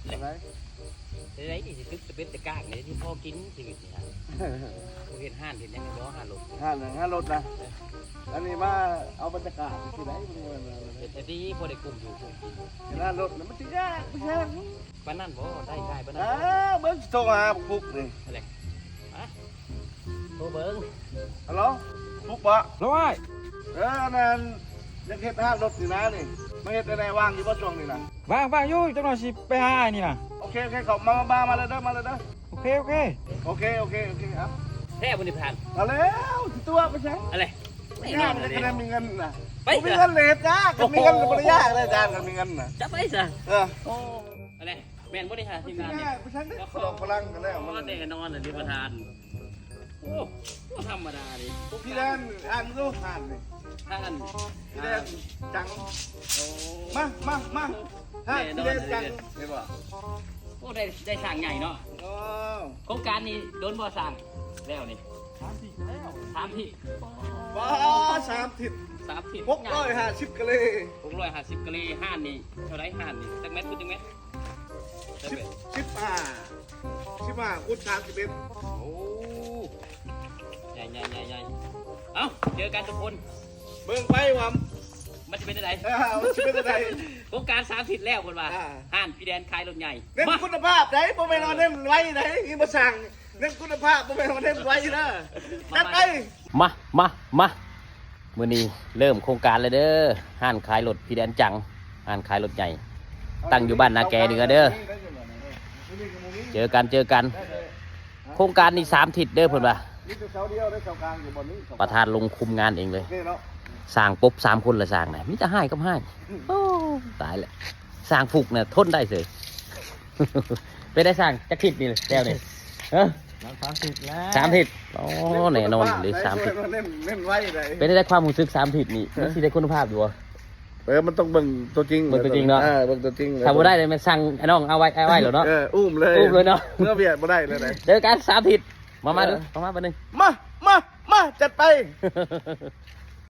อะไร ไรนี่สิจะเป็นตะกากเนี่ยที่พ่อกินชีวิตนี่ฮะเห็นห้านเห็นยังไงบ่ห้านลง ห้ารถนะอันนี้มาเอาบรรยากาศที่ไหนมัน แต่ที่พอได้กลุ่มอยู่กลุ่มกิน ห้ารถมันจะยากไม่ใช่ ปานนั่นบ่ได้ง่ายปานนั่น เบิ้งโทรหาปุ๊กนี่ อะไรโทรเบิ้ง ฮัลโหลปุ๊กปะ แล้วไอ้ นั่นยังเฮ็ดห้ารถอยู่นะนี่ไม่เฮ็ดอะไรว่างอยู่บ่ช่วงนี้นะ ว่างอยู่จังหน่อยสิไปหาไอ้นี่นะ โอเคเขามาเลยเด้อมาเลยเด้อ โอเค โอเคครับ แท้บริพาน มาแล้วตัวไปใช้ อะไร ไม่งานจะคะแนนมีเงินนะ ไป มีเงินเลยจ้าก็มีเงินบริยากเลยจ้าก็มีเงินนะ จะไปซะ โอ้ อะไรแม่นบริหารทีมงานนี่ ไปใช้ก็ดอกพลังกันแล้ว ก็แต่นอนเลยประธานโอ้ธรรมดาดิ พี่แดนอ่านรูปผ่านเลย ท่าน พี่แดนจัง โอ้ มาฮะพี่แดนจังเห็นป่ะ โอ้ได้สั่งใหญ่เนาะ โอ้ โครงการนี้โดนบ่สั่งแล้วนี่สามที่ บ้า30 30 650กันเลย 650กะลีห้านนี่เท่าไรห้านนี่จักเม็ดพูดจักเม็ด 15คูณ31 โอ้ใหญ่เอ้าเจอกันทุกคน เบิ่งไปว่า มันจะเป็นอะไร มันสิเป็นจังได๋ โครงการ30แล้วคนว่า อ่า ห้านพี่แดนขายรถใหญ่ เน้นคุณภาพได้บ่แม่นเอาเน้นไว้ได้อีบ่สั่งเน้นคุณภาพบ่แม่นเอาเน้นไว้เด้อจัดไป มามื้อนี้เริ่มโครงการเลยเด้อห้านขายรถพี่แดนจังห้านขายรถใหญ่ ตั้งอยู่บ้านนาแกเหนือเด้อ เจอกันโครงการนี้3 ทิศเด้อเพิ่นว่า นี่คือเสาเดียวได้เสากลางอยู่บนนี้ ประธานลงคุมงานเองเลย นี่เนาะ สร้างปุ๊บ3 คนละสร้างนะมิจะให้กับให้โอ้ตายแล้วสร้างฟุกเนี่ยทนได้เสย ไปได้สร้างจะทิศนี่เลยแล้วนี่เออ 30แล้ว 3 ทิศโอ้แน่นอนเลย3 ทิศ เน้นไว้ได้ เป็นได้ความรู้สึก3 ทิศนี่มันสิได้คุณภาพอยู่บ่ มันต้องเบิ่งตัวจริง เบิ่งตัวจริงเนาะ เบิ่งตัวจริง ถ้าบ่ได้เลยมันสั่งไอ้น้องเอาไว้เหรอเนาะ อุ้มเลย อุ้มเลยเนาะ เมื่อเบียดบ่ได้เลย เจอกัน3 ทิศมาดูมาบัดนึง มาจัดไป